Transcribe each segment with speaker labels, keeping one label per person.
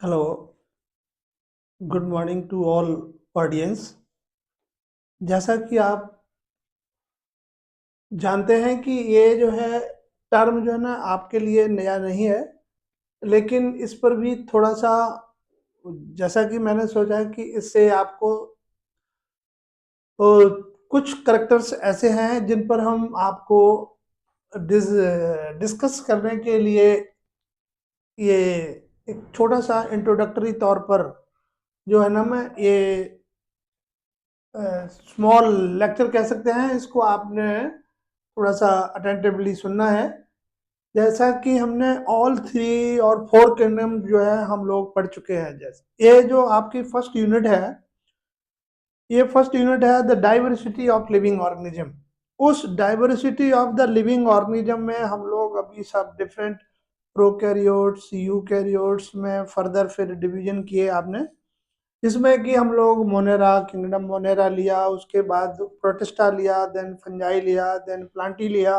Speaker 1: Hello, good morning to all audience. जैसा कि आप जानते हैं कि ये जो है टर्म जो है ना आपके लिए नया नहीं है, लेकिन इस पर भी थोड़ा सा जैसा कि मैंने सोचा कि इससे आपको कुछ करेक्टर्स ऐसे हैं जिन पर हम आपको डिस्कस करने के लिए ये एक छोटा सा इंट्रोडक्टरी तौर पर जो है ना मैं ये स्मॉल लेक्चर कह सकते हैं इसको, आपने थोड़ा सा अटेंटिवली सुनना है। जैसा कि हमने ऑल थ्री और फोर किंगडम जो है हम लोग पढ़ चुके हैं। जैसे ये जो आपकी फर्स्ट यूनिट है, ये फर्स्ट यूनिट है the diversity of living organism. उस diversity of the living organism में हम लोग अभी सब डिफरेंट प्रोकैरियोट्स यूकैरियोट्स में फर्दर फिर डिवीजन किए आपने, जिसमें कि हम लोग मोनेरा किंगडम मोनेरा लिया, उसके बाद प्रोटिस्टा लिया, देन फंजाई लिया, देन प्लांटी लिया,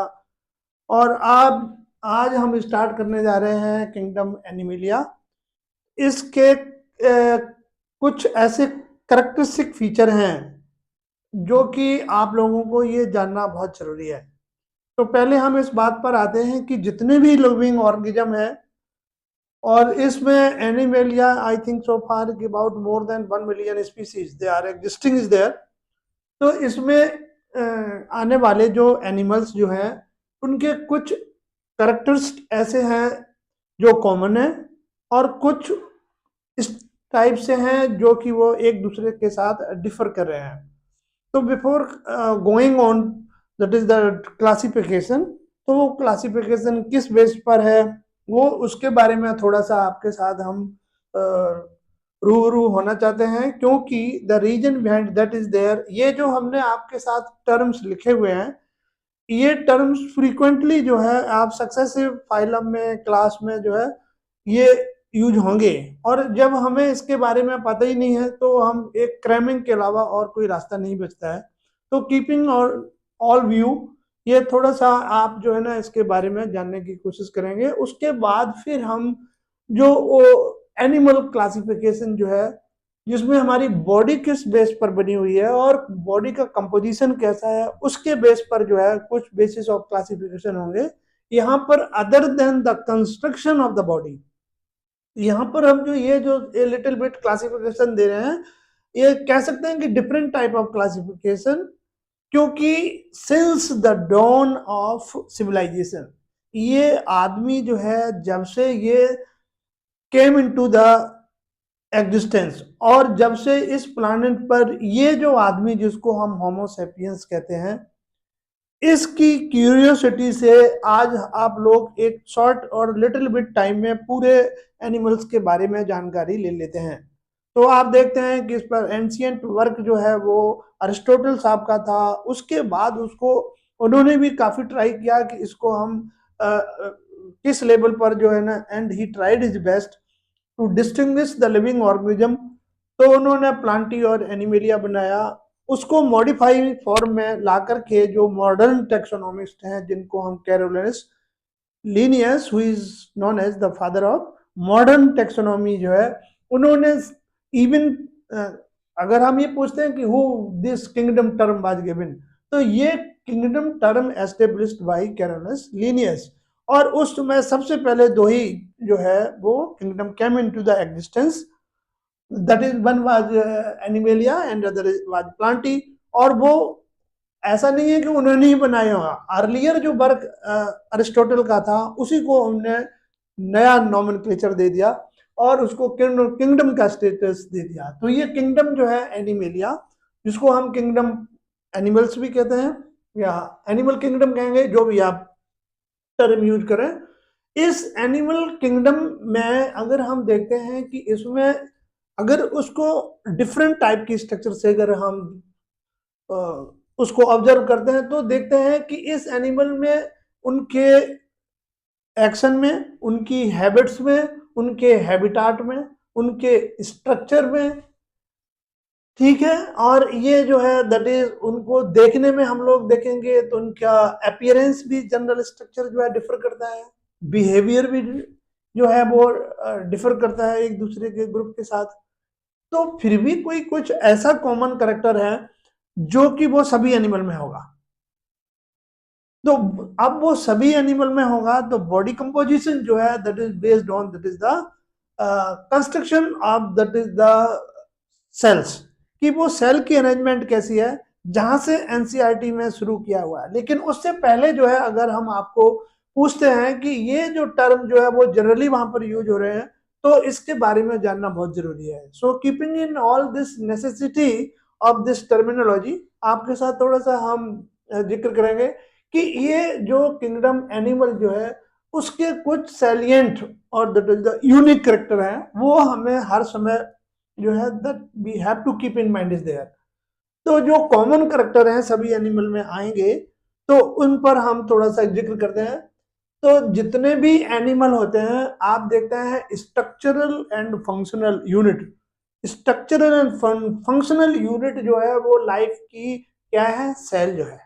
Speaker 1: और अब आज हम स्टार्ट करने जा रहे हैं किंगडम एनिमिलिया। इसके कुछ ऐसे करेक्टरिस्टिक फीचर हैं जो कि आप लोगों को ये जानना बहुत जरूरी है। तो पहले हम इस बात पर आते हैं कि जितने भी लिविंग ऑर्गेनिज्म है, और इसमें animalia I think so far about more than 1 million species they are existing is there. तो इसमें आने वाले जो एनिमल्स जो हैं उनके कुछ करेक्टर्स ऐसे हैं जो कॉमन है, और कुछ इस टाइप से हैं जो कि वो एक दूसरे के साथ डिफर कर रहे हैं। तो before going on that is the classification, तो वो क्लासिफिकेशन किस बेस पर है वो उसके बारे में थोड़ा सा आपके साथ हम रूबरू होना चाहते हैं, क्योंकि the reason behind that is there. ये जो हमने आपके साथ टर्म्स लिखे हुए हैं, ये टर्म्स फ्रीक्वेंटली जो है आप सक्सेसिव फाइलम में क्लास में जो है ये यूज होंगे, और जब हमें इसके बारे में पता ही नहीं है तो हम एक क्रैमिंग के अलावा और कोई रास्ता नहीं बचता है। तो कीपिंग और ऑल व्यू, ये थोड़ा सा आप जो है ना इसके बारे में जानने की कोशिश करेंगे। उसके बाद फिर हम जो एनिमल क्लासिफिकेशन जो है, जिसमें हमारी बॉडी किस बेस पर बनी हुई है और बॉडी का कंपोजिशन कैसा है, उसके बेस पर जो है कुछ बेसिस ऑफ क्लासिफिकेशन होंगे। यहाँ पर other than the construction of the body, यहाँ पर हम जो ये जो लिटिल बिट क्लासिफिकेशन दे रहे हैं, ये कह सकते हैं कि डिफरेंट टाइप ऑफ क्लासिफिकेशन, क्योंकि since the dawn of civilization, ये आदमी जो है जब से ये केम इनटू द एग्जिस्टेंस, और जब से इस प्लानेट पर ये जो आदमी जिसको हम होमो सेपियंस कहते हैं, इसकी क्यूरियोसिटी से आज आप लोग एक शॉर्ट और लिटिल बिट टाइम में पूरे एनिमल्स के बारे में जानकारी ले लेते हैं। तो आप देखते हैं कि इस पर एंशियंट वर्क जो है वो अरिस्टोटल साहब का था। उसके बाद उसको उन्होंने भी काफी ट्राई किया कि इसको हम किस लेवल पर जो है ना, and he tried his best to distinguish the living organism. तो उन्होंने प्लांटी और एनिमेलिया बनाया, उसको मॉडिफाई फॉर्म में ला करके जो मॉडर्न टेक्सोनॉमिस्ट हैं, जिनको हम Carolus Linnaeus who is known as the father of modern taxonomy जो है, उन्होंने इवन अगर हम ये पूछते हैं कि who this kingdom term was given, तो ये kingdom term established by Carolus Linnaeus. और उस समय सबसे पहले दो ही जो है वो kingdom came into the existence, that is one was animalia and other was Plantae. और वो ऐसा नहीं है कि उन्होंने ही बनाया होगा, अर्लियर जो वर्क अरिस्टोटल का था उसी को हमने नया नॉमेनक्लेचर दे दिया और उसको किंगडम का स्टेटस दे दिया। तो ये किंगडम जो है एनिमेलिया, जिसको हम किंगडम एनिमल्स भी कहते हैं या एनिमल किंगडम कहेंगे, जो भी आप टर्म यूज करें। इस एनिमल किंगडम में अगर हम देखते हैं कि इसमें अगर उसको डिफरेंट टाइप की स्ट्रक्चर से अगर हम उसको ऑब्जर्व करते हैं, तो देखते हैं कि इस एनिमल में उनके एक्शन में, उनकी हैबिट्स में, उनके हैबिटाट में, उनके स्ट्रक्चर में, ठीक है। और ये जो है दैट इज उनको देखने में हम लोग देखेंगे तो उनका अपीयरेंस भी, जनरल स्ट्रक्चर जो है डिफर करता है, बिहेवियर भी जो है वो डिफर करता है एक दूसरे के ग्रुप के साथ, तो फिर भी कोई कुछ ऐसा कॉमन करेक्टर है जो कि वो सभी एनिमल में होगा। तो अब वो सभी एनिमल में होगा तो बॉडी कंपोजिशन जो है that is based on that is the construction of that is the cells, कि वो सेल की अरेंजमेंट कैसी है, जहां से एनसीईआरटी में शुरू किया हुआ है। लेकिन उससे पहले जो है अगर हम आपको पूछते हैं कि ये जो टर्म जो है वो जनरली वहां पर यूज हो रहे हैं, तो इसके बारे में जानना बहुत जरूरी है। So keeping in all this necessity of this terminology, आपके साथ थोड़ा सा हम जिक्र करेंगे कि ये जो किंगडम एनिमल जो है उसके कुछ सैलिएंट और द यूनिक करेक्टर हैं, वो हमें हर समय जो है that we have to keep in mind is there. तो जो कॉमन करेक्टर हैं सभी एनिमल में आएंगे, तो उन पर हम थोड़ा सा जिक्र करते हैं। तो जितने भी एनिमल होते हैं आप देखते हैं structural and functional unit, structural and functional unit जो है वो लाइफ की क्या है, सेल जो है।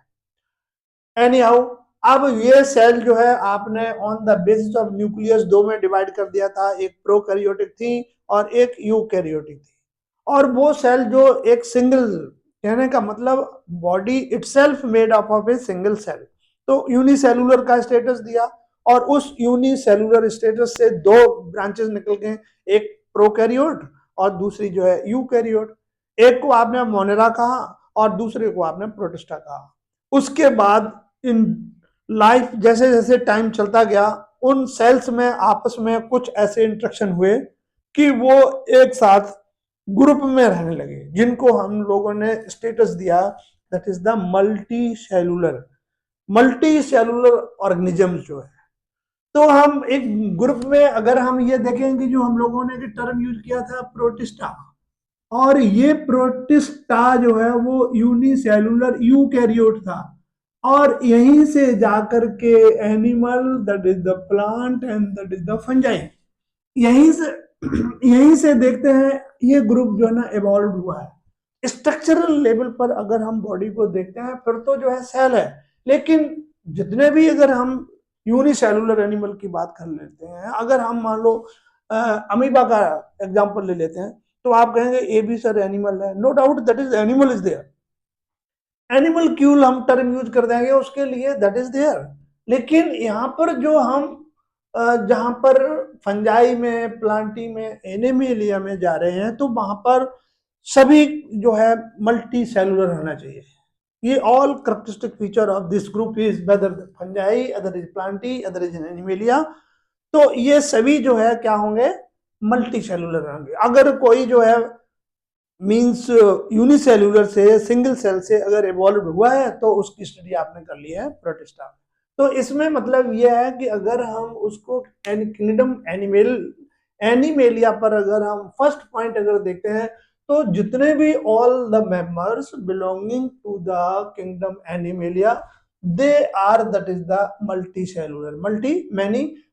Speaker 1: एनी हाउ, अब ये सेल जो है आपने on the basis of nucleus दो में डिवाइड कर दिया था, एक प्रोकैरियोटिक थी और एक यूकैरियोटिक थी। और वो सेल जो एक सिंगल, कहने का मतलब body itself made up of a single cell, तो यूनिसेलुलर का स्टेटस दिया, और उस यूनिसेलुलर स्टेटस से दो ब्रांचेस निकल गए, एक प्रोकैरियोट और दूसरी जो है यूकैरियोट। एक को आपने मोनेरा कहा और दूसरे को आपने प्रोटिस्टा कहा। उसके बाद इन लाइफ जैसे जैसे टाइम चलता गया, उन सेल्स में आपस में कुछ ऐसे इंटरेक्शन हुए कि वो एक साथ ग्रुप में रहने लगे, जिनको हम लोगों ने स्टेटस दिया that is the multi cellular organisms जो है। तो हम एक ग्रुप में अगर हम ये देखेंगे, जो हम लोगों ने टर्म यूज किया था प्रोटिस्टा, और ये प्रोटिस्टा जो है वो यूनिसेलुलर यूकैरियोट था, और यहीं से जाकर के animal that is the plant and that is the fungi, यहीं से यहीं से देखते हैं ये ग्रुप जो है ना इवॉल्व हुआ है। स्ट्रक्चरल लेवल पर अगर हम बॉडी को देखते हैं फिर तो जो है सेल है, लेकिन जितने भी अगर हम यूनिसेलुलर एनिमल की बात कर लेते हैं, अगर हम मान लो अमीबा का एग्जांपल ले लेते हैं, तो आप कहेंगे ए भी सर एनिमल है, no doubt that is animal is there, animal क्यूल हम टर्म यूज कर देंगे उसके लिए, दैट इज देयर। लेकिन यहाँ पर जो हम जहां पर फंजाई में, प्लांटी में, एनिमेलिया में जा रहे हैं, तो वहां पर सभी जो है मल्टी सेलुलर होना चाहिए। ये all characteristic feature of this group is whether fungi, other is Plantae, other is animalia, तो ये सभी जो है क्या होंगे, मल्टी सेलुलर होंगे। अगर कोई जो है मींस यूनिसेलुलर से, सिंगल सेल से अगर इवॉल्व हुआ है, तो उसकी स्टडी आपने कर ली है प्रोटिस्टा। तो इसमें मतलब यह है कि अगर हम उसको किंगडम एनिमेलिया पर अगर हम फर्स्ट पॉइंट अगर देखते हैं, तो जितने भी all the members belonging to the kingdom animalia, they are that is the multicellular,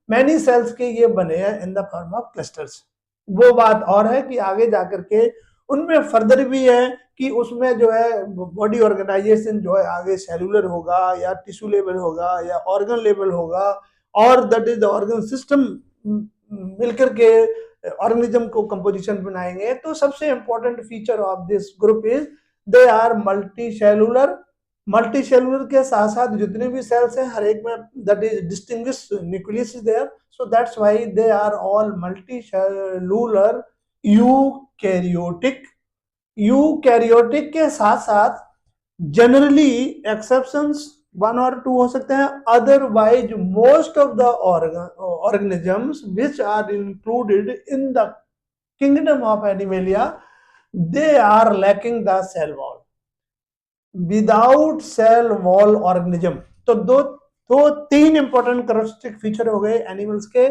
Speaker 1: many cells के ये बने हैं in the form of clusters. वो बात और है कि आगे जाकर के उनमें फर्दर भी है कि उसमें जो है बॉडी ऑर्गेनाइजेशन जो है आगे सेलुलर होगा या टिश्यू लेवल होगा या ऑर्गन लेवल होगा, और that is the organ system मिलकर के ऑर्गेनिज्म को कंपोजिशन बनाएंगे। तो सबसे important feature of this group is they are multicellular के साथ साथ जितने भी सेल्स हैं हर एक में that is distinguish nucleus is there, so that's why they are all multicellular eukaryotic के साथ साथ जनरली एक्सेप्शंस वन और टू हो सकते हैं, otherwise most of the organisms which are included in the kingdom of animalia, they are lacking the cell wall. Without cell wall organism, तो दो तीन इंपॉर्टेंट कैरेक्टरिस्टिक फीचर हो गए एनिमल्स के,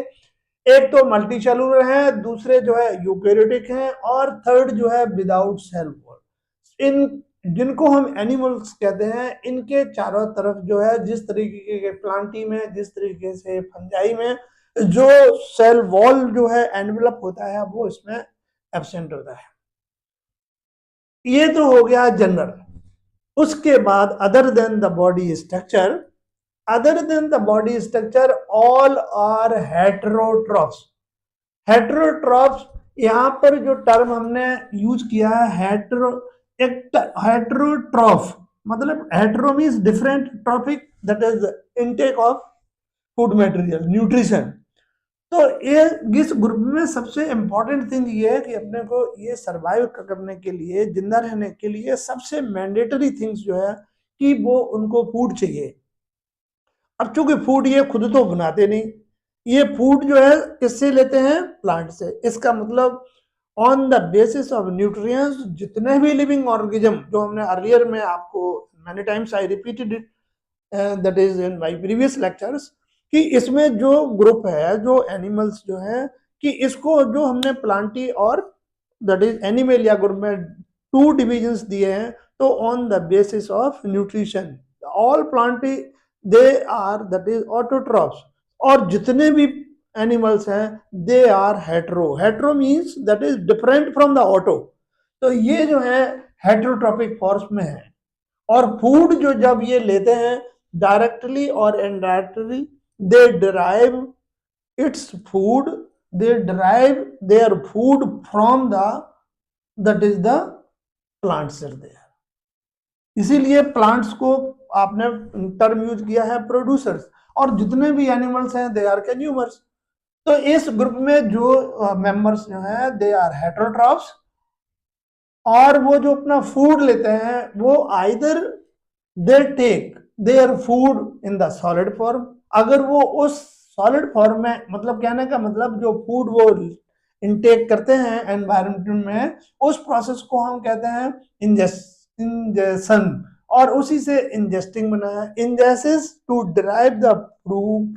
Speaker 1: एक तो मल्टी सेलुलर है, दूसरे जो है यूकैरियोटिक हैं, और थर्ड जो है विदाउट सेल वॉल। इन जिनको हम एनिमल्स कहते हैं, इनके चारों तरफ जो है जिस तरीके के प्लांटी में, जिस तरीके से फंजाई में जो सेल वॉल जो है एनवेलप होता है, वो इसमें एब्सेंट होता है। ये तो हो गया जनरल। उसके बाद other than the body structure, all are heterotrophs. Heterotrophs, यहाँ पर जो टर्म हमने यूज किया है हेट्रोट्रॉफ, मतलब hetero means different, trophic that is intake of food material, nutrition. तो ये इस ग्रुप में सबसे इंपॉर्टेंट थिंग ये है कि अपने को ये सरवाइव करने के लिए, जिंदा रहने के लिए सबसे मैंडेटरी थिंग्स जो है कि वो उनको फूड चाहिए। अब चूंकि फूड ये खुद तो बनाते नहीं, ये फूड जो है किससे लेते हैं, प्लांट से। इसका मतलब on the basis of nutrients जितने भी लिविंग ऑर्गेनिज्म, जो हमने अर्लियर में आपको many times I repeated it, that is in my previous lectures, कि इसमें जो ग्रुप है, जो एनिमल्स जो है, कि इसको जो हमने प्लांटी और दैट इज एनिमल या ग्रुप में 2 डिविजन्स दिए हैं, तो on the basis of nutrition all plantae they are that is autotrophs, और जितने भी एनिमल्स हैं they are hetero. Hetero means that is different from the auto. तो ये जो है हेट्रोट्रॉपिक फॉर्स में है। और फूड जो जब ये लेते हैं डायरेक्टली और indirectly, they derive its food, they derive their food from the that is the plants are there. इसीलिए प्लांट्स को आपने टर्म यूज किया है प्रोड्यूसर्स, और जितने भी एनिमल्स हैं दे आर कंज्यूमर्स। तो इस ग्रुप में जो मेंबर्स जो है दे आर हेट्रोट्रॉफ्स, और वो जो अपना फूड लेते हैं वो either they take their food in the solid form, अगर वो उस सॉलिड फॉर्म में, मतलब कहने का मतलब जो फूड वो इनटेक करते हैं एनवायरनमेंट में, उस प्रोसेस को हम कहते हैं इंजेशन, और उसी से इंजेस्टिंग बना है। Ingests to derive the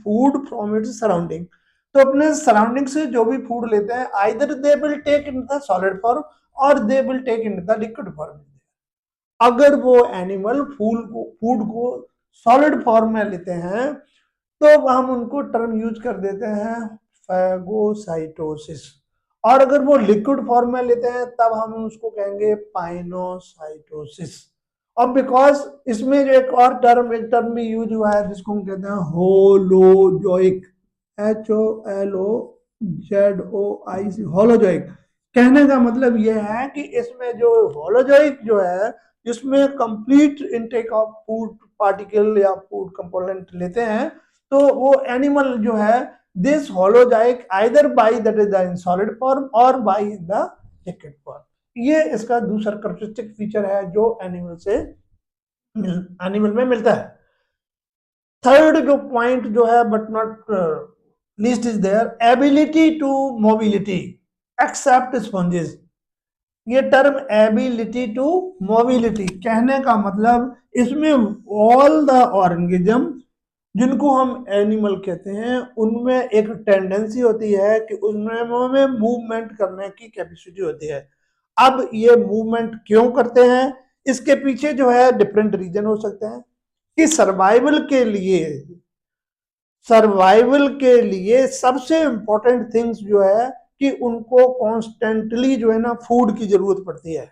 Speaker 1: food from its surrounding. तो अपने सराउंडिंग से जो भी फूड लेते हैं either they will take in the solid form और they will take in the liquid form. अगर वो एनिमल फूड को सॉलिड फॉर्म में लेते हैं तो हम उनको टर्म यूज कर देते हैं फैगोसाइटोसिस, और अगर वो लिक्विड फॉर्म में लेते हैं तब हम उसको कहेंगे पाइनोसाइटोसिस। और बिकॉज इसमें जो एक और टर्म भी यूज हुआ है जिसको हम कहते हैं होलोजोइक, HOLOZOIC, होलोजोइक। कहने का मतलब यह है कि इसमें जो होलोजोइक जो है, जिसमें complete intake of food particle या फूड कंपोनेंट लेते हैं, तो वो एनिमल जो है this holozoic either by that is the in solid form और by in the liquid form. ये इसका दूसरा कैरेक्टरिस्टिक फीचर है जो एनिमल में मिलता है। थर्ड जो पॉइंट जो है but not least is their ability to mobility except sponges. ये टर्म एबिलिटी टू मोबिलिटी, कहने का मतलब इसमें ऑल द ऑर्गेनिज्म जिनको हम एनिमल कहते हैं उनमें एक टेंडेंसी होती है कि उनमें मूवमेंट करने की कैपेसिटी होती है। अब ये मूवमेंट क्यों करते हैं, इसके पीछे जो है डिफरेंट रीजन हो सकते हैं। कि सर्वाइवल के लिए सबसे इंपॉर्टेंट थिंग्स जो है कि उनको कॉन्स्टेंटली जो है ना फूड की जरूरत पड़ती है।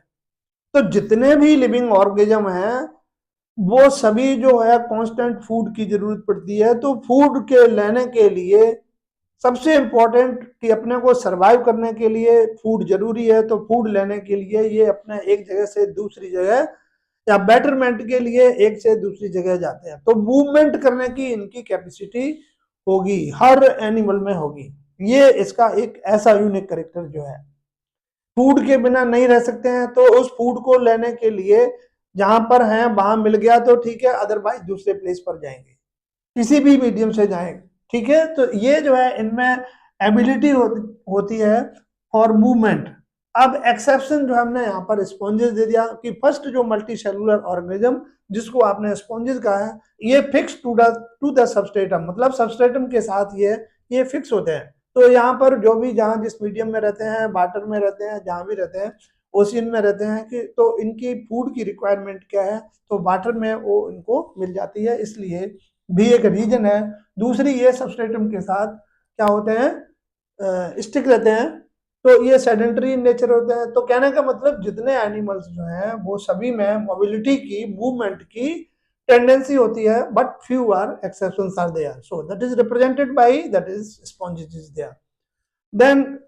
Speaker 1: तो जितने भी लिविंग ऑर्गेनिज्म हैं वो सभी जो है कांस्टेंट फूड की जरूरत पड़ती है। तो फूड के लेने के लिए सबसे इंपॉर्टेंट कि अपने को सरवाइव करने के लिए फूड जरूरी है। तो फूड लेने के लिए ये अपने एक जगह से दूसरी जगह या बेटरमेंट के लिए एक से दूसरी जगह जाते हैं। तो मूवमेंट करने की इनकी कैपेसिटी होगी, हर एनिमल में होगी। ये इसका एक ऐसा यूनिक कैरेक्टर जो है। फूड के बिना नहीं रह सकते हैं, तो उस फूड को लेने के लिए जहां पर है वहां मिल गया तो ठीक है, अदरवाइज दूसरे प्लेस पर जाएंगे, किसी भी मीडियम से जाएंगे, ठीक है। तो ये जो है इनमें एबिलिटी होती है फॉर मूवमेंट। अब एक्सेप्शन जो हमने यहाँ पर स्पॉन्जेस दे दिया कि फर्स्ट जो मल्टी सेलुलर ऑर्गेनिज्म जिसको आपने स्पॉन्जेस कहा है, ये फिक्स टू द सबस्ट्रेटम, मतलब सबस्ट्रेटम के साथ ये फिक्स होते हैं। तो यहाँ पर जो भी जहाँ जिस मीडियम में रहते हैं, वाटर में रहते हैं, जहाँ भी रहते हैं, ओशियन में रहते हैं, कि तो इनकी फूड की रिक्वायरमेंट क्या है, तो वाटर में वो इनको मिल जाती है, इसलिए भी एक रीजन है। दूसरी ये सबस्ट्रेटम के साथ क्या होते हैं, स्टिक रहते हैं, तो ये सेडेंटरी नेचर होते हैं। तो कहने का मतलब जितने एनिमल्स जो हैं वो सभी में मोबिलिटी की, मूवमेंट की टेंडेंसी होती है, but few are exceptions are there, so that is represented by that is sponges is there. Then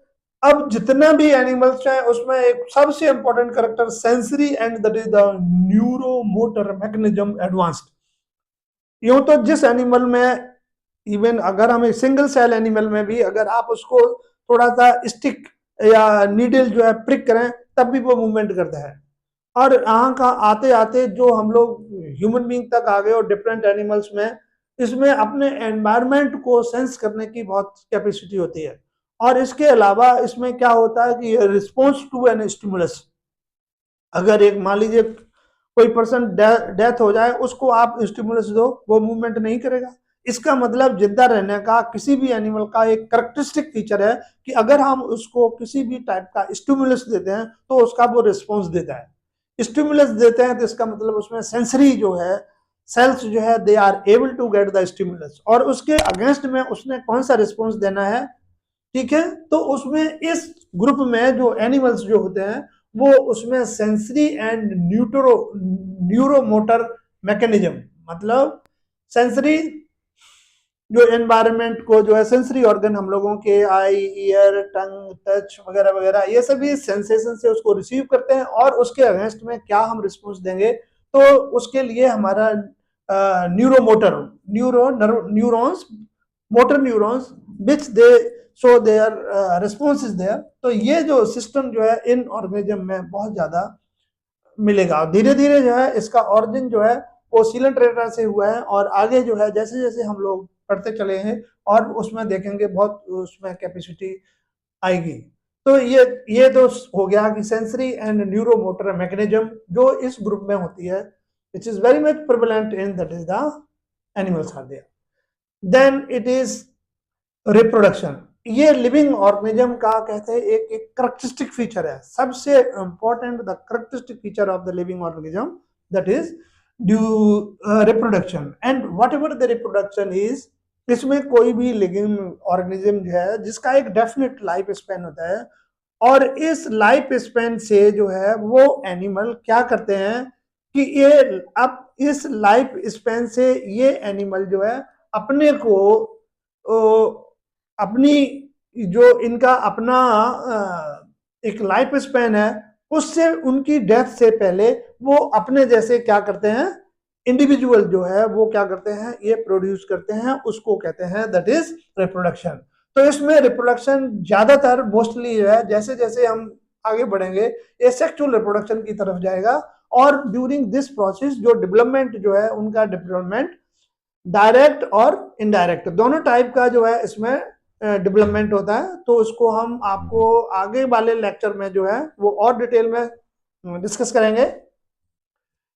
Speaker 1: अब जितना भी एनिमल्स हैं उसमें एक सबसे important character sensory and that is the neuromotor mechanism advanced. यूं तो जिस एनिमल में, इवन अगर हम एक सिंगल सेल एनिमल में भी अगर आप उसको थोड़ा सा स्टिक या नीडल जो है प्रिक करें तब भी वो मूवमेंट करता है। और यहाँ का आते आते जो हम लोग ह्यूमन बीइंग तक आ गए और डिफरेंट एनिमल्स में, इसमें अपने एनवायरनमेंट को सेंस करने की बहुत कैपेसिटी होती है। और इसके अलावा इसमें क्या होता है कि रिस्पॉन्स टू एन स्टिमुलस, अगर एक मान लीजिए कोई पर्सन डेथ हो जाए, उसको आप स्टिमुलस दो, वो मूवमेंट नहीं करेगा। इसका मतलब जिंदा रहने का किसी भी एनिमल का एक करेक्टरिस्टिक फीचर है कि अगर हम उसको किसी भी टाइप का स्टिमुलस देते हैं तो उसका वो रिस्पॉन्स देता है। स्टिमुलस देते हैं तो इसका मतलब उसमें सेंसरी जो है सेल्स जो है they are able to get the stimulus, और उसके अगेंस्ट में उसने कौन सा रिस्पॉन्स देना है, ठीक है। तो उसमें इस ग्रुप में जो एनिमल्स जो होते हैं वो उसमें सेंसरी एंड न्यूरोमोटर मैकेनिज्म, मतलब सेंसरी जो एनवायरनमेंट को जो है सेंसरी ऑर्गन हम लोगों के आई, ईयर, टंग, टच वगैरह वगैरह, ये सभी सेंसेशन से उसको रिसीव करते हैं और उसके अगेंस्ट में क्या हम रिस्पॉन्स देंगे, तो उसके लिए हमारा neuromotor neurons motor neurons which they so their response is there. तो ये जो सिस्टम जो है इन ऑर्गेनिज्म में बहुत ज्यादा मिलेगा। धीरे धीरे जो है इसका ऑरिजिन जो है वो सीलेंट्रेटा से हुआ है, और आगे जो है जैसे जैसे हम लोग पढ़ते चले हैं और उसमें देखेंगे बहुत उसमें कैपेसिटी आएगी। तो ये तो हो गया कि सेंसरी एंड न्यूरोमोटर मैकेनिज्म जो इस ग्रुप में होती है, which is very much prevalent in that is the animals are there. Then it is reproduction. ये लिविंग ऑर्गेनिज्म का कहते हैं एक करेक्टरिस्टिक फीचर है, सबसे important the characteristic feature of the living organism that is due reproduction. And whatever the reproduction is, इसमें कोई भी लिविंग ऑर्गेनिज्म जो है जिसका एक डेफिनेट लाइफ स्पेन होता है, और इस लाइफ स्पेन से जो है वो एनिमल क्या करते हैं कि ये अब इस लाइफ स्पेन से ये एनिमल जो है अपने को अपनी जो इनका अपना एक लाइफ स्पेन है उससे उनकी डेथ से पहले वो अपने जैसे क्या करते हैं इंडिविजुअल जो है वो क्या करते हैं ये प्रोड्यूस करते हैं, उसको कहते हैं दैट इज रिप्रोडक्शन। तो इसमें रिप्रोडक्शन ज्यादातर मोस्टली जो है जैसे जैसे हम आगे बढ़ेंगे ये सेक्सुअल रिप्रोडक्शन की तरफ जाएगा, और ड्यूरिंग दिस प्रोसेस जो डेवलपमेंट जो है उनका डेवलपमेंट डायरेक्ट और इनडायरेक्ट दोनों टाइप का जो है इसमें डेवलपमेंट होता है। तो उसको हम आपको आगे वाले लेक्चर में जो है वो और डिटेल में डिस्कस करेंगे।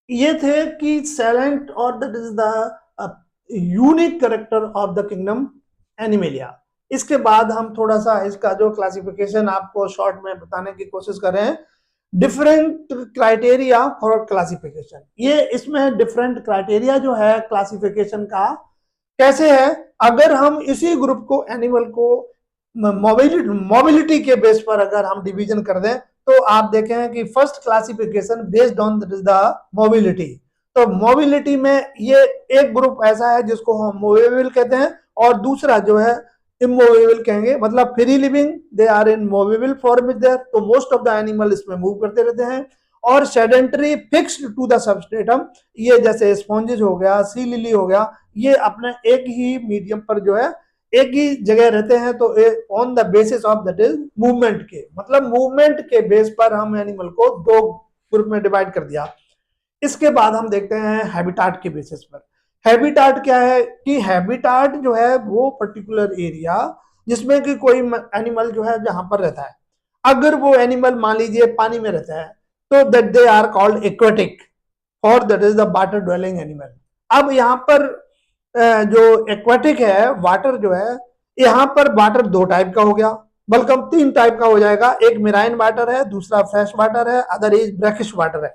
Speaker 1: ये थे कि साइलेंट और that is the unique character of the kingdom animalia. इसके बाद हम थोड़ा सा इसका जो क्लासिफिकेशन आपको शॉर्ट में बताने की कोशिश कर रहे हैं, डिफरेंट क्राइटेरिया फॉर क्लासिफिकेशन। ये इसमें डिफरेंट क्राइटेरिया जो है क्लासिफिकेशन का कैसे है, अगर हम इसी ग्रुप को एनिमल को मोबिलिटी के बेस पर अगर हम डिवीजन कर दें तो आप देखें कि first classification based on the mobility. तो मोबिलिटी में ये एक ग्रुप ऐसा है जिसको हम मूवेबल कहते हैं, और दूसरा जो है इमूवेबल कहेंगे, मतलब free living they are in movable form is there, तो मोस्ट ऑफ द एनिमल इसमें मूव करते रहते हैं। और sedentary fixed to the substratum, ये जैसे स्पॉन्जेस हो गया, सी लिली हो गया, ये अपने एक ही मीडियम पर जो है एक ही जगह रहते हैं। तो on the basis of that is movement के, मतलब मूवमेंट के बेस पर हम एनिमल को दो ग्रुप में डिवाइड कर दिया। इसके बाद हम देखते हैं हैबिटाट के बेसिस पर। हैबिटाट क्या है कि हैबिटाट जो है वो पर्टिकुलर एरिया जिसमें कि कोई एनिमल जो है जहां पर रहता है, अगर वो एनिमल मान लीजिए पानी में रहता है तो that they are called aquatic, और that is the water dwelling animal. अब यहाँ पर जो एक्वेटिक है वाटर जो है, यहाँ पर वाटर दो टाइप का हो गया, बल्कि तीन टाइप का हो जाएगा। एक मेराइन वाटर है, दूसरा फ्रेश वाटर है, अदर इज ब्रैकिश वाटर है।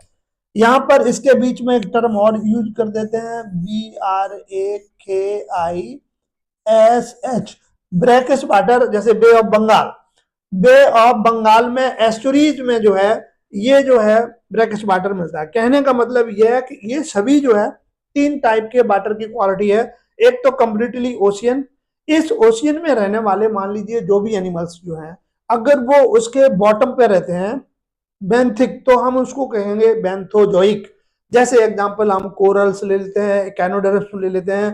Speaker 1: यहाँ पर इसके बीच में एक टर्म और यूज कर देते हैं, BRAKISH, ब्रैकिश वाटर। जैसे Bay of Bengal, Bay of Bengal में एस्टोरीज में जो है ये जो है ब्रैकिश वाटर मिलता है। कहने का मतलब यह है कि ये सभी जो है तीन टाइप के वाटर की क्वालिटी है। एक तो कंप्लीटली ओशियन, इस ओशियन में रहने वाले मान लीजिए जो भी एनिमल्स जो हैं, अगर वो उसके बॉटम पे रहते हैं बेंथिक, तो हम उसको कहेंगे बेंथोजोइक। जैसे एग्जांपल हम कोरल्स ले लेते हैं, कैनोडर्म्स ले लेते हैं।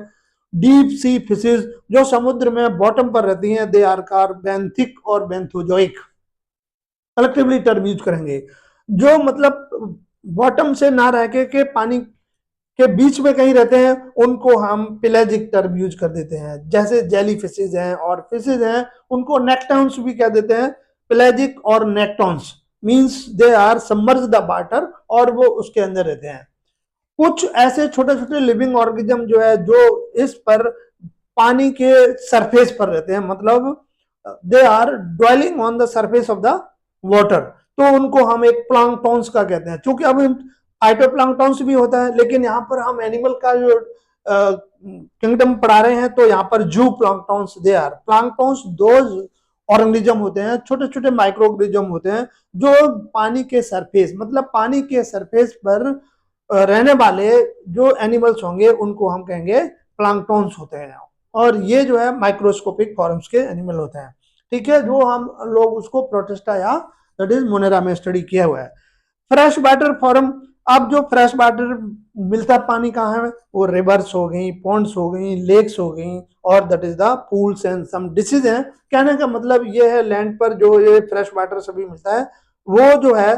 Speaker 1: डीप सी फिशेस जो समुद्र में बॉटम पर रहती हैं, दे आर कार बेंथिक और बेंथोजोइक। कलेक्टिवली टर्म यूज करेंगे। जो मतलब बॉटम से ना रह के पानी के बीच में कहीं रहते हैं, उनको हम पेलेजिक टर्म यूज कर देते हैं। जैसे जेली फिशेज हैं और फिशेज हैं, उनको नेक्टॉन्स भी कह देते हैं। पेलेजिक और nektons means they are submerge the water, और वो उसके अंदर रहते हैं। कुछ ऐसे छोटे छोटे लिविंग ऑर्गेनिज्म जो है, जो इस पर पानी के सरफेस पर रहते हैं, मतलब they are dwelling on the surface of the water, तो उनको हम एक प्लांक्टॉन्स का कहते हैं। क्योंकि अब फाइटोप्लैंक्टन्स भी होता है, लेकिन यहाँ पर हम एनिमल का जो किंगडम पढ़ा रहे हैं, तो यहाँ पर जू प्लांक्टन्स, दे आर प्लांक्टन्स दोज ऑर्गेनिज्म होते हैं, छोटे छोटे माइक्रो ऑर्गेनिज्म होते हैं, जो पानी के सरफेस, मतलब पानी के सरफेस पर रहने वाले जो एनिमल्स होंगे, उनको हम कहेंगे प्लांक्टन्स होते हैं। और ये जो है माइक्रोस्कोपिक फॉर्म्स के एनिमल होते हैं। ठीक है, जो हम लोग उसको प्रोटिस्टा या दैट इज मोनेरा में स्टडी किया हुआ है। फ्रेश वाटर फॉर्म, अब जो फ्रेश वाटर मिलता पानी कहाँ है, वो रिवर्स हो गई, पॉन्ड्स हो गई, लेक्स हो गई, और that is the pools and some ditches हैं। कहने का मतलब ये है, लैंड पर जो ये फ्रेश वाटर सभी मिलता है, वो जो है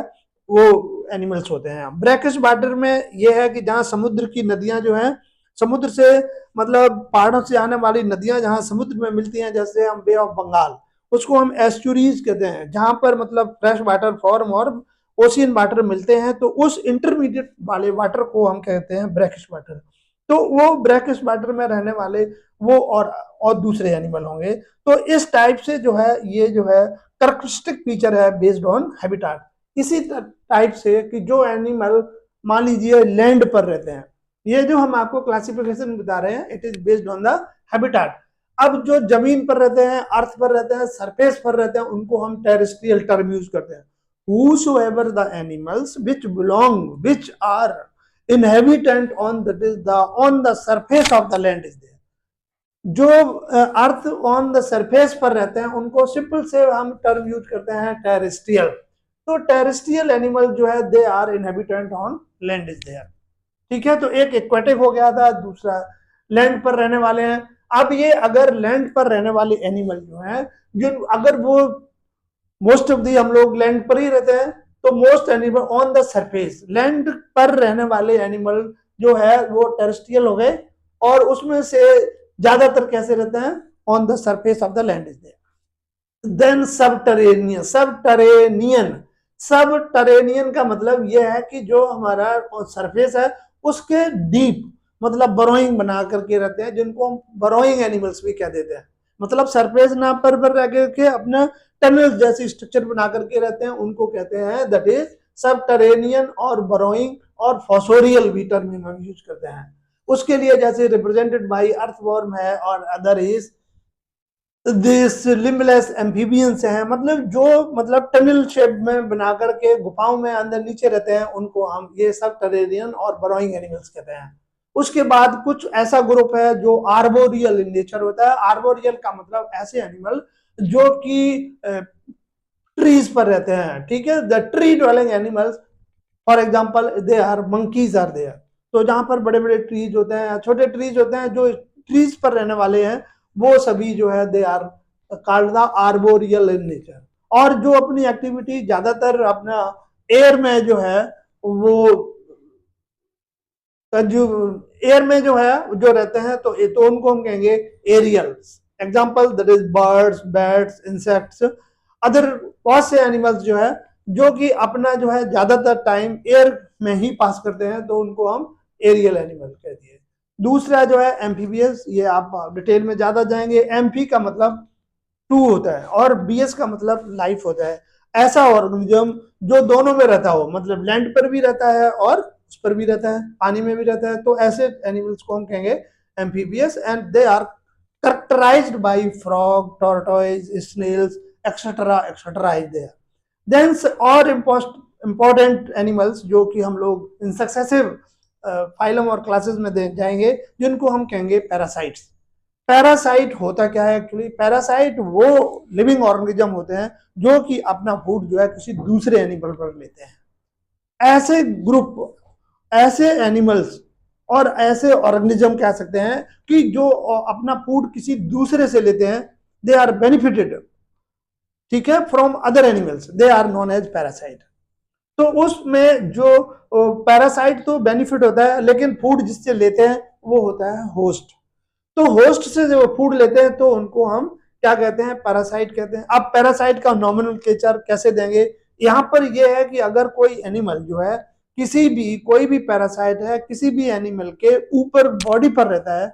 Speaker 1: वो एनिमल्स होते हैं। ब्रैकिश वाटर में ये है कि जहाँ समुद्र की नदियां जो हैं, समुद्र से मतलब पहाड़ों से आने वाली नदियां जहाँ समुद्र में मिलती हैं, जैसे हम बे ऑफ बंगाल, उसको हम एस्चुरीज कहते हैं, जहां पर मतलब फ्रेश वाटर फॉर्म और ओशियन वाटर मिलते हैं, तो उस इंटरमीडिएट वाले वाटर को हम कहते हैं ब्रैकिश वाटर। तो वो ब्रैकिश वाटर में रहने वाले वो और दूसरे एनिमल होंगे। तो इस टाइप से जो है, ये जो है कैरेक्टरिस्टिक फीचर है बेस्ड ऑन हैबिटाट। इसी टाइप से कि जो एनिमल मान लीजिए लैंड पर रहते हैं, ये जो हम आपको क्लासिफिकेशन बता रहे हैं, it is based on the habitat. अब जो जमीन पर रहते हैं, अर्थ पर रहते हैं, सरफेस पर रहते हैं, उनको हम टेरेस्ट्रियल टर्म यूज करते हैं। whosoever the animals which are inhabitant on the surface of the land is there, जो अर्थ ऑन द सरफेस पर रहते हैं, उनको सिंपल से हम टर्म यूज करते हैं टेरेस्ट्रियल। तो टेरेस्ट्रियल एनिमल जो है, they are inhabitant on land is there. ठीक है, तो एक एक्वेटिक हो गया था, दूसरा लैंड पर रहने वाले हैं। अब ये अगर लैंड पर रहने वाले एनिमल जो हैं, जिन अगर वो मोस्ट ऑफ दी हम लोग लैंड पर ही रहते हैं, तो most animal on the surface, land पर रहने वाले एनिमल जो है वो टेरेस्ट्रियल हो गए, और उसमें से ज्यादातर कैसे रहते हैं, on the surface of the land is there. Then subterranean, subterranean का मतलब यह है कि जो हमारा सरफेस है उसके डीप, मतलब बरोइंग बना करके रहते हैं, जिनको हम बरोइंग एनिमल्स भी कह देते हैं। मतलब सरफेस ना पर रह के अपना टनल जैसी स्ट्रक्चर बना करके रहते हैं, उनको कहते हैं दैट इज सबटरेनियन और बरोइंग, और फॉसोरियल भी टर्म हम यूज करते हैं उसके लिए। जैसे रिप्रेजेंटेड बाय अर्थवॉर्म है, और other is this limbless amphibians हैं, मतलब जो मतलब टनल शेप में बना करके गुफाओं में अंदर नीचे रहते हैं, उनको हम ये सबटरेनियन और बरोइंग एनिमल्स कहते हैं। उसके बाद कुछ ऐसा ग्रुप है जो आर्बोरियल इन नेचर होता है। आर्बोरियल का मतलब ऐसे एनिमल जो कि ट्रीज पर रहते हैं। ठीक है, the tree dwelling animals, for example they are monkeys are there. तो जहां पर बड़े बड़े ट्रीज होते हैं, छोटे ट्रीज होते हैं, जो ट्रीज पर रहने वाले हैं, वो सभी जो है they are called the arboreal in nature. और जो अपनी एक्टिविटी ज्यादातर अपना एयर में जो है, वो जो एयर में जो है जो रहते हैं, तो उनको हम कहेंगे aerials. Example that is birds, bats, insects, other बहुत से एनिमल्स जो है, जो कि अपना जो है ज्यादातर टाइम एयर में ही पास करते हैं, तो उनको हम एरियल एनिमल कहते हैं। दूसरा जो है एम्फीबियस, ये आप डिटेल में ज्यादा जाएंगे। एम्फी का मतलब टू होता है, और बीएस का मतलब लाइफ होता है। ऐसा ऑर्गेनिज्म जो दोनों में रहता हो, मतलब लैंड पर भी रहता है और उस पर भी रहता है, पानी में भी रहता है, तो ऐसे एनिमल्स को हम कहेंगे amphibious. And they are characterized by frog, tortoise, snails, etc. etc. is there. Then और important animals जो कि हम लोग इन सक्सेसिव फाइलम और क्लासेस में जाएंगे, जिनको हम कहेंगे पैरासाइट्स। पैरासाइट होता क्या है एक्चुअली? पैरासाइट वो लिविंग ऑर्गेनिज्म होते हैं जो कि अपना फूड जो है किसी दूसरे एनिमल पर लेते हैं। ऐसे ग्रुप, ऐसे एनिमल्स और ऐसे ऑर्गेनिज्म कह सकते हैं कि जो अपना फूड किसी दूसरे से लेते हैं, दे आर बेनिफिटेड, ठीक है, from other animals, they are known as parasite. तो उसमें जो पैरासाइट तो बेनिफिट होता है, लेकिन फूड जिससे लेते हैं वो होता है होस्ट। तो होस्ट से जो फूड लेते हैं तो उनको हम क्या कहते हैं? पैरासाइट कहते हैं। अब पैरासाइट का नॉमिनोमेक्लेचर कैसे देंगे? यहाँ पर यह है कि अगर कोई एनिमल जो है किसी भी, कोई भी पैरासाइट है किसी भी एनिमल के ऊपर बॉडी पर रहता है,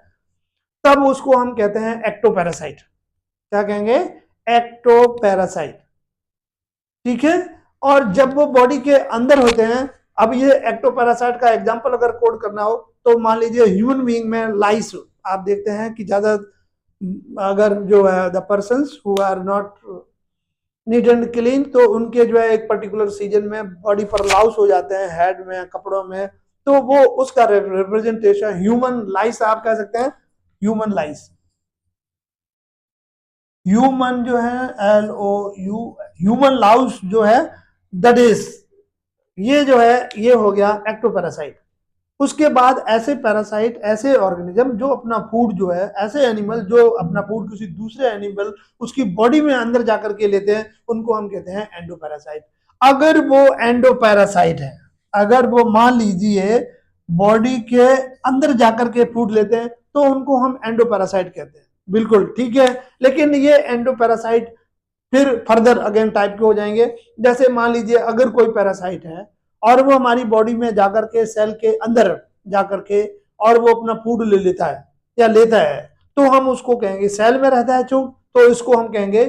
Speaker 1: तब उसको हम कहते हैं एक्टोपैरासाइट। क्या कहेंगे? एक्टोपैरासाइट, ठीक है। और जब वो बॉडी के अंदर होते हैं, अब ये एक्टोपैरासाइट का एग्जांपल अगर कोड करना हो तो मान लीजिए ह्यूमन बीइंग में लाइस, आप देखते हैं कि ज्यादा अगर जो है the persons who are not neat and clean, तो उनके जो है एक पर्टिकुलर सीजन में बॉडी पर लाउस हो जाते हैं, हेड में, कपड़ों में, तो वो उसका रिप्रेजेंटेशन ह्यूमन लाइस आप कह सकते हैं। ह्यूमन लाइस, ह्यूमन जो है LOU, ह्यूमन लाउस जो है दैट इज, ये जो है ये हो गया एक्टोपैरासाइट। उसके बाद ऐसे पैरासाइट, ऐसे ऑर्गेनिज्म जो अपना फूड जो है, ऐसे एनिमल जो अपना फूड किसी दूसरे एनिमल उसकी बॉडी में अंदर जाकर के लेते हैं, उनको हम कहते हैं एंडोपैरासाइट। अगर वो एंडोपैरासाइट है, अगर वो मान लीजिए बॉडी के अंदर जाकर के फूड लेते हैं, तो उनको हम एंडोपैरासाइट कहते हैं। बिल्कुल ठीक है। लेकिन ये एंडोपैरासाइट फिर फर्दर अगेन टाइप के हो जाएंगे। जैसे मान लीजिए अगर कोई पैरासाइट है और वो हमारी बॉडी में जाकर के सेल के अंदर जाकर के और वो अपना फूड ले लेता है या लेता है, तो हम उसको कहेंगे, सेल में रहता है चूंकि, तो इसको हम कहेंगे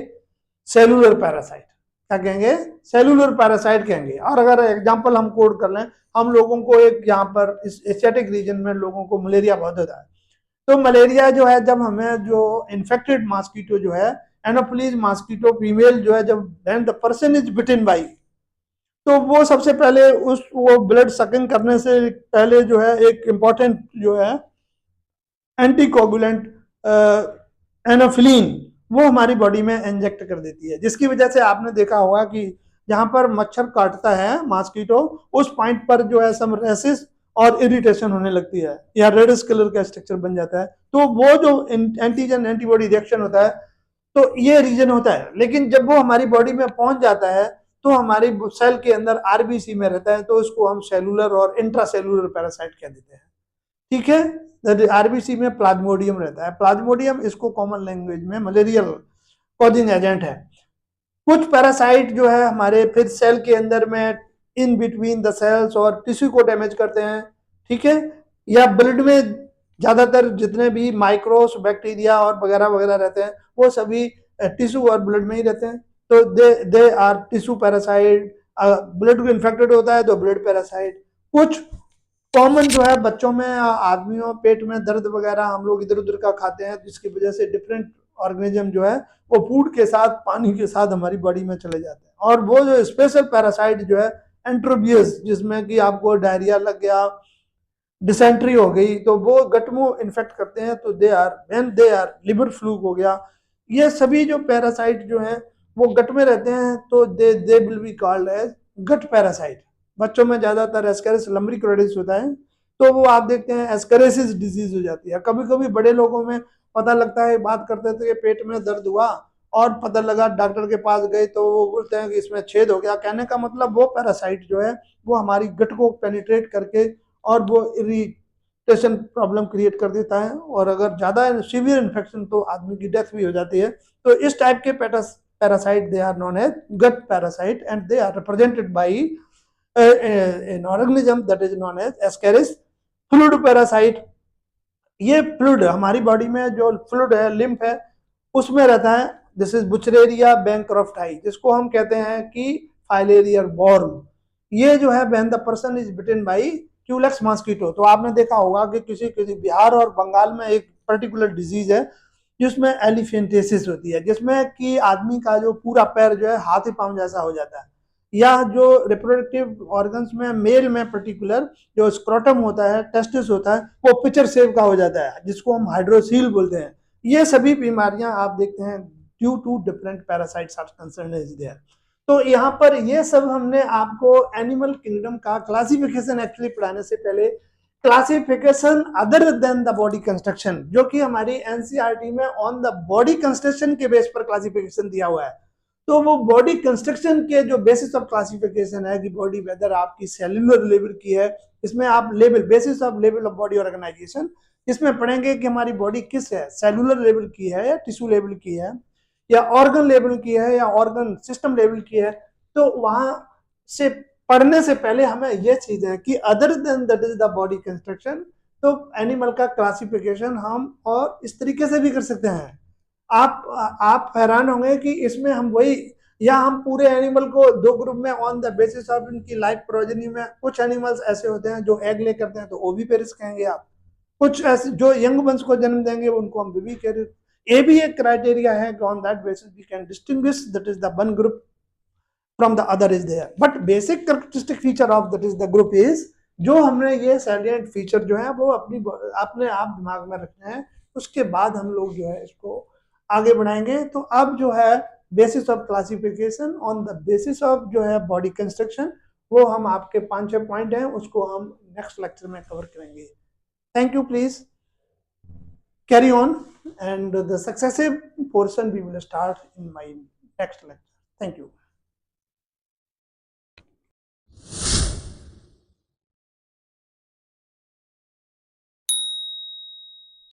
Speaker 1: सेलुलर पैरासाइट। क्या कहेंगे? सेलुलर पैरासाइट कहेंगे। और अगर एग्जांपल हम कोड कर लें, हम लोगों को एक यहाँ पर इस एशियाटिक रीजन में लोगों को मलेरिया बहुत होता है, तो मलेरिया जो है जब हमें जो इन्फेक्टेड मॉस्किटो जो है एनोफिलीज मॉस्किटो फीमेल जो है, जब when the person is bitten by, तो वो सबसे पहले उस वो ब्लड सकिंग करने से पहले जो है एक इंपॉर्टेंट जो है एंटीकोगुलेंट एनोफिलीन वो हमारी बॉडी में इंजेक्ट कर देती है, जिसकी वजह से आपने देखा होगा कि जहां पर मच्छर काटता है मॉस्किटो, उस पॉइंट पर जो है सम रेसिस और इरिटेशन होने लगती है या रेडिश कलर का स्ट्रक्चर बन जाता है। तो वो जो एंटीजन एंटीबॉडी रिएक्शन होता है, तो ये रीजन होता है। लेकिन जब वो हमारी बॉडी में पहुंच जाता है तो हमारी सेल के अंदर आरबीसी में रहता है, तो इसको हम सेलुलर और इंट्रासेलुलर पैरासाइट कह देते हैं, ठीक है। आरबीसी में प्लाज्मोडियम रहता है। प्लाज्मोडियम इसको कॉमन लैंग्वेज में मलेरियल कॉजिंग एजेंट है। कुछ पैरासाइट जो है हमारे फिर सेल के अंदर में इन बिटवीन द सेल्स और टिश्यू को डैमेज करते हैं, ठीक है, या ब्लड में ज्यादातर जितने भी माइक्रोस बैक्टीरिया और वगैरह वगैरह रहते हैं वो सभी टिश्यू और ब्लड में ही रहते हैं, तो they are tissue parasite. Blood को इन्फेक्टेड होता है तो ब्लड पैरासाइट। कुछ कॉमन जो है बच्चों में, आदमियों पेट में दर्द वगैरह हम लोग इधर उधर का खाते हैं, जिसकी वजह से डिफरेंट ऑर्गेनिज्म जो है वो फूड के साथ, पानी के साथ हमारी बॉडी में चले जाते हैं। और वो जो स्पेशल पैरासाइट जो है एंट्रोबियस, जिसमें कि आपको डायरिया लग गया, डिसेंट्री हो गई, तो वो गट में इन्फेक्ट करते हैं, तो दे आर लिवर फ्लूक हो गया। ये सभी जो पैरासाइट जो हैं वो गट में रहते हैं, तो they will be called as gut parasite. बच्चों में ज्यादातर एस्केरिस लम्बरिकोइडिस होता है, तो वो आप देखते हैं एस्केरिसिस डिजीज हो जाती है। कभी कभी बड़े लोगों में पता लगता है, बात करते थे कि पेट में दर्द हुआ और पता लगा, डॉक्टर के पास गए तो वो बोलते हैं कि इसमें छेद हो गया। कहने का मतलब वो पैरासाइट जो है वो हमारी गट को पेनिट्रेट करके और वो इरिटेशन प्रॉब्लम क्रिएट कर देता है, और अगर ज्यादा सीवियर इन्फेक्शन तो आदमी की डेथ भी हो जाती है। तो इस टाइप के parasite they are known as gut parasite and they are represented by an organism that is known as Ascaris fluid parasite। ये फ्लूइड हमारी बॉडी में जो फ्लूइड है, लिम्फ है, उसमें रहता है। दिस इज बुचरेरिया बैंक्रॉफ्टाई, जिसको हम कहते हैं कि फाइलेरियर बॉर्म। ये जो है when the person is bitten by Culex mosquito, तो आपने देखा होगा कि किसी किसी बिहार और बंगाल में एक पर्टिकुलर डिजीज है जिसमें एलिफेंटेसिस होती है, जिसमें कि आदमी का जो पूरा पैर जो है हाथी पांव जैसा हो जाता है, या जो रिप्रोडक्टिव ऑर्गन्स में मेल में पर्टिकुलर जो स्क्रोटम होता है, टेस्टिस होता है, वो पिचर शेप का हो जाता है, जिसको हम हाइड्रोसील बोलते हैं, ये सभी बीमारियां आप देखते हैं due to different parasites are concern is there. तो यहाँ पर ये सब हमने आपको एनिमल किंगडम का क्लासिफिकेशन एक्चुअली पढ़ाने से पहले classification other than the body construction, जो कि हमारी एनसीईआरटी में ऑन द बॉडी कंस्ट्रक्शन के बेस पर क्लासिफिकेशन दिया हुआ है। तो वो बॉडी कंस्ट्रक्शन के जो बेसिस ऑफ क्लासिफिकेशन है कि बॉडी वेदर आपकी सेलुलर लेवल की है, इसमें आप level basis of level of body organisation इसमें पढ़ेंगे कि हमारी बॉडी किस है, सेलुलर लेवल की है या टिश्यू लेवल की है या ऑर्गन लेवल की है या ऑर्गन सिस्टम लेवल की है। तो वहां से पढ़ने से पहले हमें यह चीज है कि other than that is the body construction, तो एनिमल का क्लासिफिकेशन हम और इस तरीके से भी कर सकते हैं। आप हैरान होंगे कि इसमें हम वही, या हम पूरे एनिमल को दो ग्रुप में ऑन द बेसिस ऑफ इनकी लाइफ प्रोजेनी में, कुछ एनिमल्स ऐसे होते हैं जो एग ले करते हैं तो ओविपेरिस कहेंगे आप, कुछ ऐसे जो यंग वंस को जन्म देंगे उनको हम बेबी कैरियर। ये भी एक क्राइटेरिया है कि on that basis we can distinguish that is the one group from the other is there, but basic characteristic feature of that is the group is, जो हमने ये सैलिएंट फीचर जो है वो अपने आप दिमाग में रखने हैं। उसके बाद हम लोग जो है इसको आगे बढ़ाएंगे। तो अब जो है basis of classification on the basis of जो है बॉडी कंस्ट्रक्शन, वो हम आपके 5-6 पॉइंट हैं उसको हम नेक्स्ट लेक्चर में कवर करेंगे। Thank you. Please carry on, and the successive portion we will start in my next lecture. Thank you.